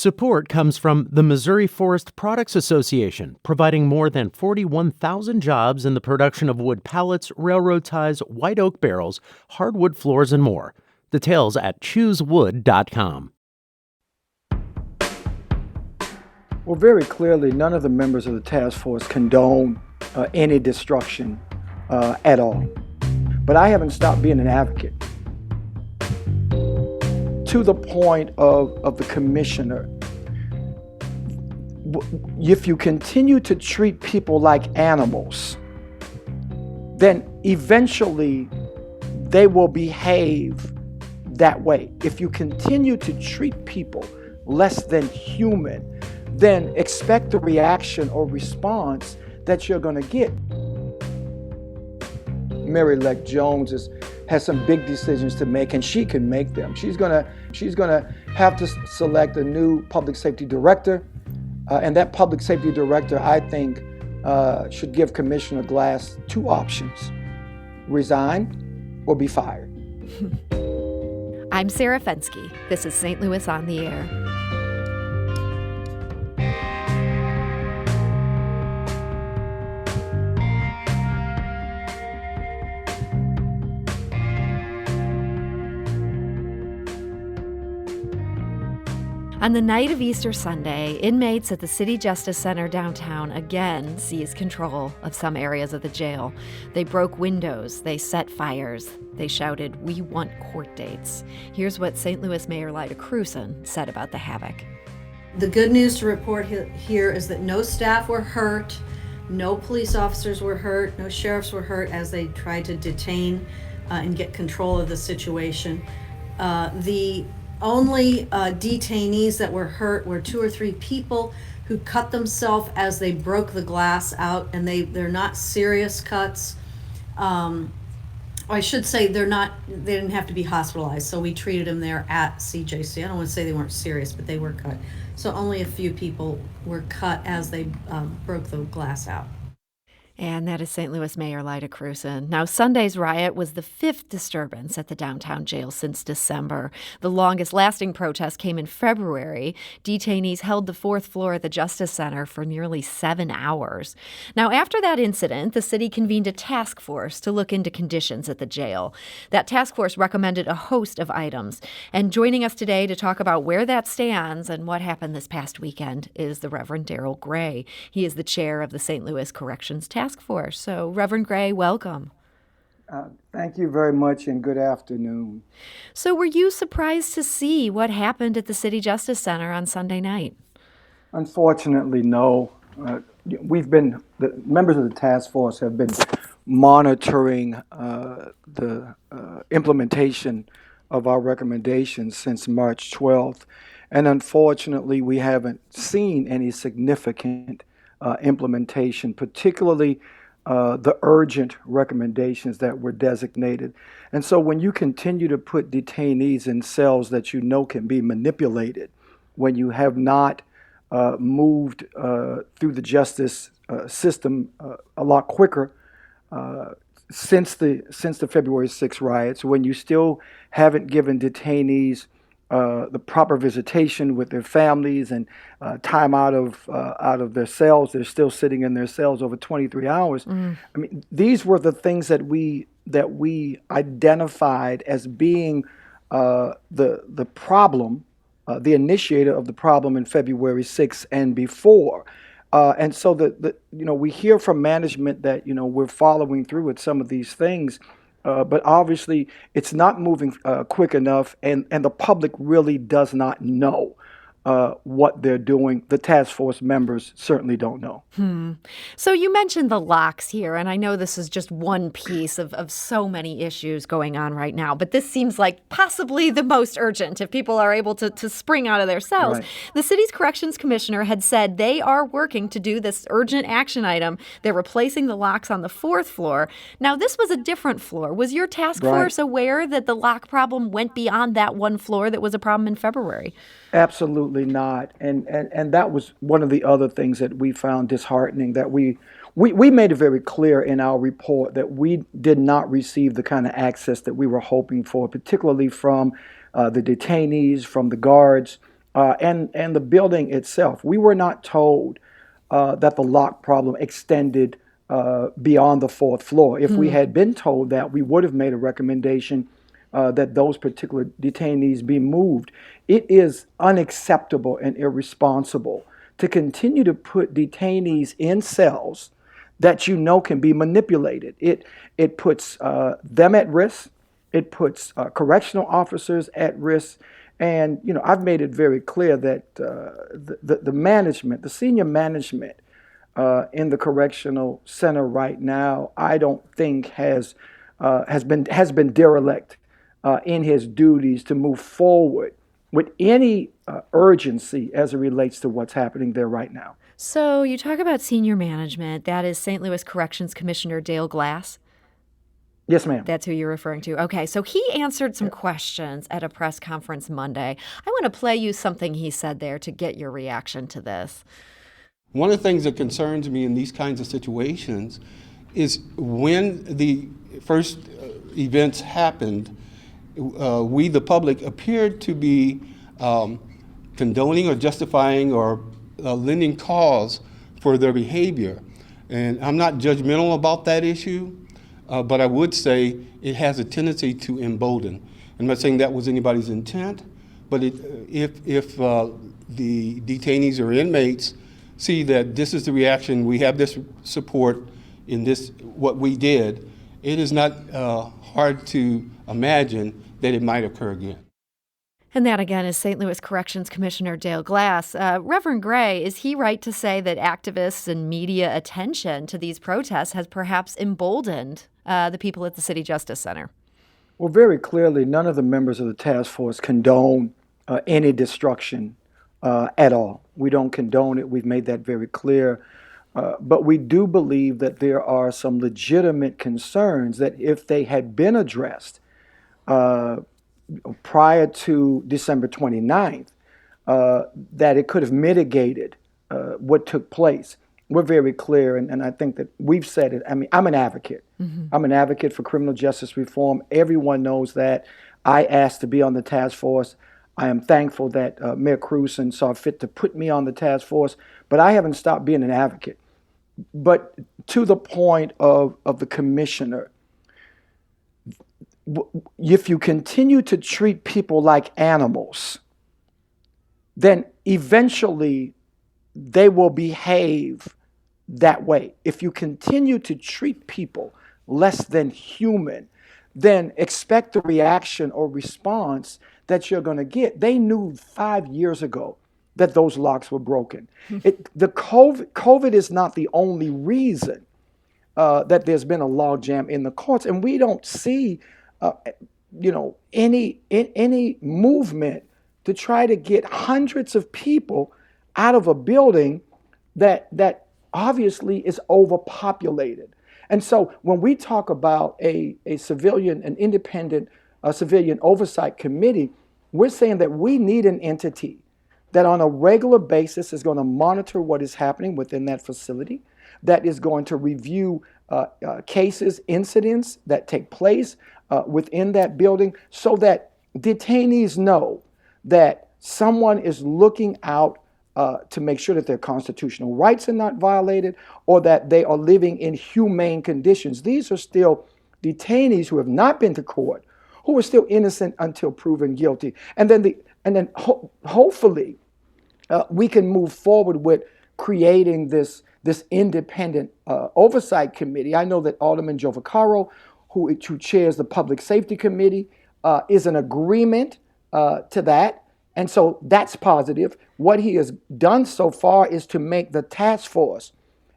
Support comes from the Missouri Forest Products Association, providing more than 41,000 jobs in the production of wood pallets, railroad ties, white oak barrels, hardwood floors, and more. Details at choosewood.com. Well, very clearly, none of the members of the task force condone any destruction at all. But I haven't stopped being an advocate. To the point of the commissioner, if you continue to treat people like animals, then eventually they will behave that way. If you continue to treat people less than human, then expect the reaction or response that you're going to get. Mary-elect Jones has some big decisions to make, and she can make them. She's gonna have to select a new public safety director, and that public safety director, I think, should give Commissioner Glass two options: resign or be fired. I'm Sarah Fensky. This is St. Louis on the Air. On the night of Easter Sunday, inmates at the City Justice Center downtown again seized control of some areas of the jail. They broke windows, they set fires, they shouted, "We want court dates." Here's what St. Louis Mayor Lyda Krewson said about the havoc. The good news to report here is that no staff were hurt, no police officers were hurt, no sheriffs were hurt as they tried to detain and get control of the situation. The only detainees that were hurt were 2 or 3 people who cut themselves as they broke the glass out, and they're not serious cuts. I should say they didn't have to be hospitalized, so we treated them there at CJC. I don't want to say they weren't serious, but they were cut. So only a few people were cut as they broke the glass out. And that is St. Louis Mayor Lyda Krewson. Now, Sunday's riot was the 5th disturbance at the downtown jail since December. The longest-lasting protest came in February. Detainees held the 4th floor at the Justice Center for nearly 7 hours. Now, after that incident, the city convened a task force to look into conditions at the jail. That task force recommended a host of items. And joining us today to talk about where that stands and what happened this past weekend is the Reverend Darrell Gray. He is the chair of the St. Louis Corrections Task Force. So, Reverend Gray, welcome. Thank you very much, and good afternoon. So, were you surprised to see what happened at the City Justice Center on Sunday night? Unfortunately, no. The members of the task force have been monitoring the implementation of our recommendations since March 12th. And unfortunately, we haven't seen any significant implementation, particularly the urgent recommendations that were designated. And so when you continue to put detainees in cells that you know can be manipulated, when you have not moved through the justice system a lot quicker since the February 6 riots, when you still haven't given detainees the proper visitation with their families and time out of their cells. They're still sitting in their cells over 23 hours. I mean, these were the things that we identified as being the problem, the initiator of the problem in February 6 and before. And so we hear from management that we're following through with some of these things. But obviously, it's not moving quick enough, and the public really does not know what they're doing. The task force members certainly don't know. So you mentioned the locks here, and I know this is just one piece of so many issues going on right now, but this seems like possibly the most urgent if people are able to spring out of their cells. Right. The city's corrections commissioner had said they are working to do this urgent action item. They're replacing the locks on the 4th floor. Now, this was a different floor. Was your task force aware that the lock problem went beyond that one floor that was a problem in February? Absolutely not. And that was one of the other things that we found disheartening, that we made it very clear in our report that we did not receive the kind of access that we were hoping for, particularly from the detainees, from the guards, and the building itself. We were not told that the lock problem extended beyond the fourth floor. If we had been told that, we would have made a recommendation that those particular detainees be moved. It is unacceptable and irresponsible to continue to put detainees in cells that you know can be manipulated. It puts them at risk. It puts correctional officers at risk. And I've made it very clear that the management, the senior management in the correctional center right now, I don't think has been derelict in his duties to move forward with any urgency as it relates to what's happening there right now. So you talk about senior management. That is St. Louis Corrections Commissioner Dale Glass. Yes, ma'am. That's who you're referring to. Okay, so he answered some questions at a press conference Monday. I want to play you something he said there to get your reaction to this. One of the things that concerns me in these kinds of situations is when the first events happened, we, the public, appeared to be condoning or justifying or lending cause for their behavior. And I'm not judgmental about that issue, but I would say it has a tendency to embolden. I'm not saying that was anybody's intent, but if the detainees or inmates see that this is the reaction, we have this support in this, what we did, it is not hard to imagine that it might occur again. And that, again, is St. Louis Corrections Commissioner Dale Glass. Reverend Gray, is he right to say that activists and media attention to these protests has perhaps emboldened the people at the City Justice Center? Well, very clearly, none of the members of the task force condone any destruction at all. We don't condone it. We've made that very clear. But we do believe that there are some legitimate concerns that if they had been addressed prior to December 29th, that it could have mitigated what took place. We're very clear, and I think that we've said it. I mean, I'm an advocate. I'm an advocate for criminal justice reform. Everyone knows that. I asked to be on the task force. I am thankful that Mayor Cruson saw fit to put me on the task force, but I haven't stopped being an advocate. But to the point of the commissioner, if you continue to treat people like animals, then eventually they will behave that way. If you continue to treat people less than human, then expect the reaction or response that you're going to get. They knew 5 years ago that those locks were broken. The COVID is not the only reason that there's been a logjam in the courts, and we don't see any movement to try to get hundreds of people out of a building that obviously is overpopulated. And so when we talk about an independent civilian oversight committee, we're saying that we need an entity that on a regular basis is going to monitor what is happening within that facility, that is going to review cases, incidents that take place within that building, so that detainees know that someone is looking out to make sure that their constitutional rights are not violated or that they are living in humane conditions. These are still detainees who have not been to court, who are still innocent until proven guilty. And then hopefully we can move forward with creating this independent oversight committee. I know that Alderman Joe Vaccaro, who chairs the Public Safety Committee, is in agreement to that. And so that's positive. What he has done so far is to make the task force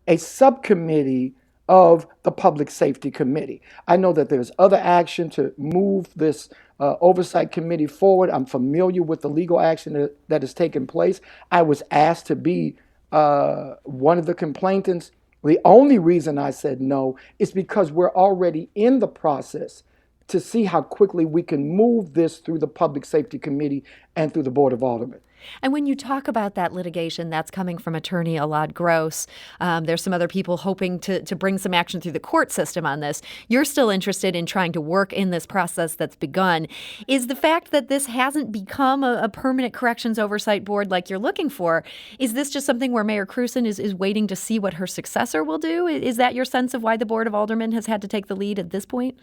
a subcommittee of the Public Safety Committee. I know that there's other action to move this oversight committee forward. I'm familiar with the legal action that has taken place. I was asked to be one of the complainants. The only reason I said no is because we're already in the process to see how quickly we can move this through the Public Safety Committee and through the Board of Aldermen. And when you talk about that litigation, that's coming from attorney Alad Gross. There's some other people hoping to bring some action through the court system on this. You're still interested in trying to work in this process that's begun. Is the fact that this hasn't become a permanent corrections oversight board like you're looking for, is this just something where Mayor Cruson is waiting to see what her successor will do? Is that your sense of why the Board of Aldermen has had to take the lead at this point?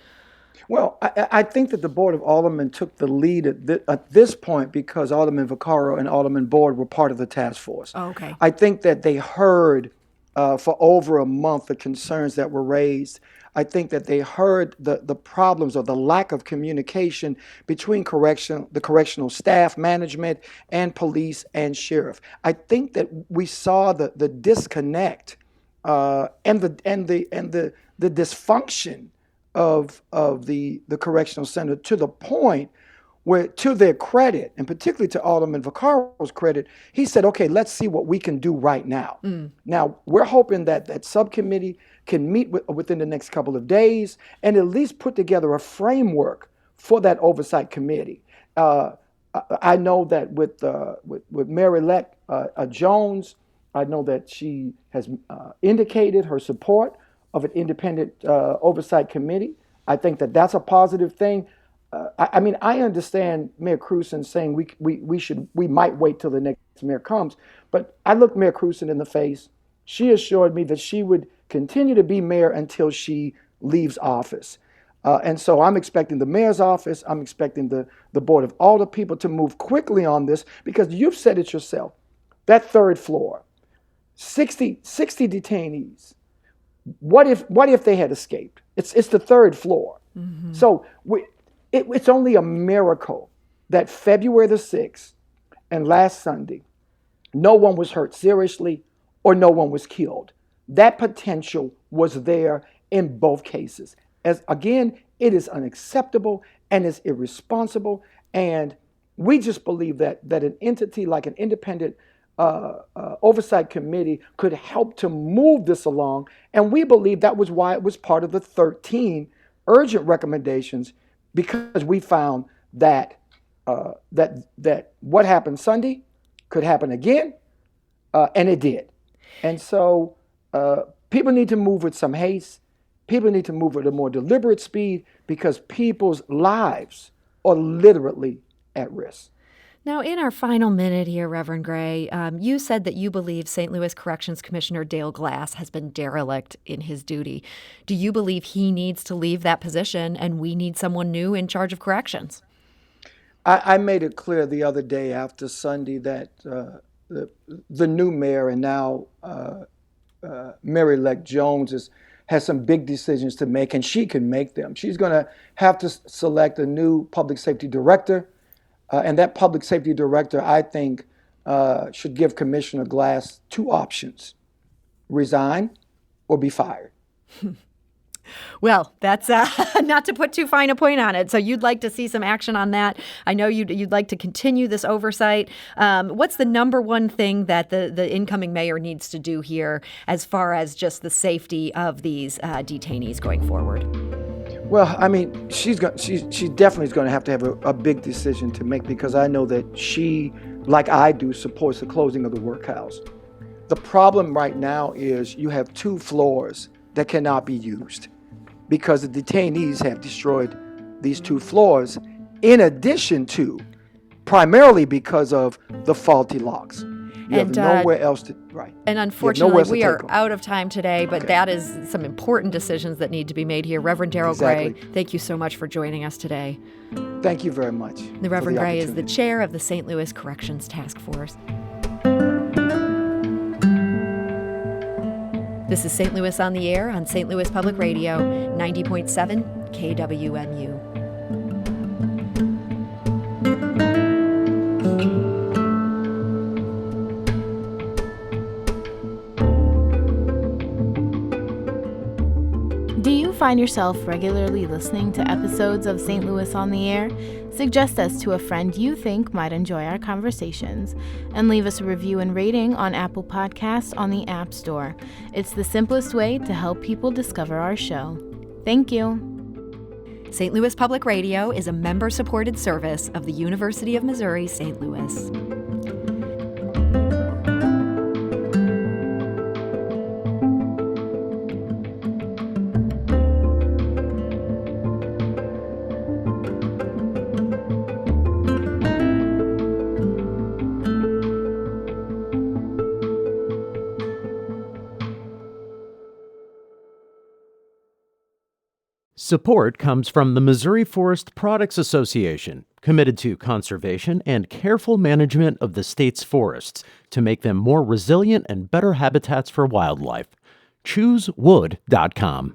Well, I think that the Board of Aldermen took the lead at this point because Alderman Vaccaro and Alderman Board were part of the task force. Oh, okay. I think that they heard for over a month the concerns that were raised. I think that they heard the problems or the lack of communication between the correctional staff, management, and police and sheriff. I think that we saw the disconnect and the dysfunction of the correctional center, to the point where, to their credit, and particularly to Alderman Vaccaro's credit, he said, okay, let's see what we can do right now. Now, we're hoping that subcommittee can meet within the next couple of days and at least put together a framework for that oversight committee. I know that with Mayor-elect Jones, I know that she has indicated her support of an independent oversight committee. I think that that's a positive thing. I mean, I understand Mayor Cruson saying we might wait till the next mayor comes, but I looked Mayor Cruson in the face. She assured me that she would continue to be mayor until she leaves office. And so I'm expecting the mayor's office, I'm expecting the Board of Alder people to move quickly on this, because you've said it yourself. That third floor, 60 detainees. What if they had escaped? It's the third floor. Mm-hmm. So it's only a miracle that February the 6th and last Sunday, no one was hurt seriously or no one was killed. That potential was there in both cases. As again, it is unacceptable and is irresponsible. And we just believe that an entity like an independent oversight committee could help to move this along, and we believe that was why it was part of the 13 urgent recommendations, because we found that that what happened Sunday could happen again, and it did. And so people need to move with some haste. People need to move at a more deliberate speed, because people's lives are literally at risk. Now, in our final minute here, Reverend Gray, you said that you believe St. Louis Corrections Commissioner Dale Glass has been derelict in his duty. Do you believe he needs to leave that position and we need someone new in charge of corrections? I made it clear the other day after Sunday that the new mayor and now Mayor-elect Jones has some big decisions to make, and she can make them. She's going to have to select a new public safety director. And that public safety director, I think, should give Commissioner Glass two options: resign or be fired. Well, that's not to put too fine a point on it. So you'd like to see some action on that. I know you'd like to continue this oversight. What's the number one thing that the incoming mayor needs to do here as far as just the safety of these detainees going forward? Well, I mean, she definitely is going to have a big decision to make, because I know that she, like I do, supports the closing of the workhouse. The problem right now is you have 2 floors that cannot be used because the detainees have destroyed these 2 floors, in addition to primarily because of the faulty locks. You have nowhere else to, right. And unfortunately, we are out of time today, but that is some important decisions that need to be made here. Reverend Darrell Gray, thank you so much for joining us today. Thank you very much. The Reverend Gray is the chair of the St. Louis Corrections Task Force. This is St. Louis on the Air on St. Louis Public Radio, 90.7 KWMU. Do you find yourself regularly listening to episodes of St. Louis on the Air? Suggest us to a friend you think might enjoy our conversations, and leave us a review and rating on Apple Podcasts on the App Store. It's the simplest way to help people discover our show. Thank you. St. Louis Public Radio is a member-supported service of the University of Missouri St. Louis. Support comes from the Missouri Forest Products Association, committed to conservation and careful management of the state's forests to make them more resilient and better habitats for wildlife. ChooseWood.com.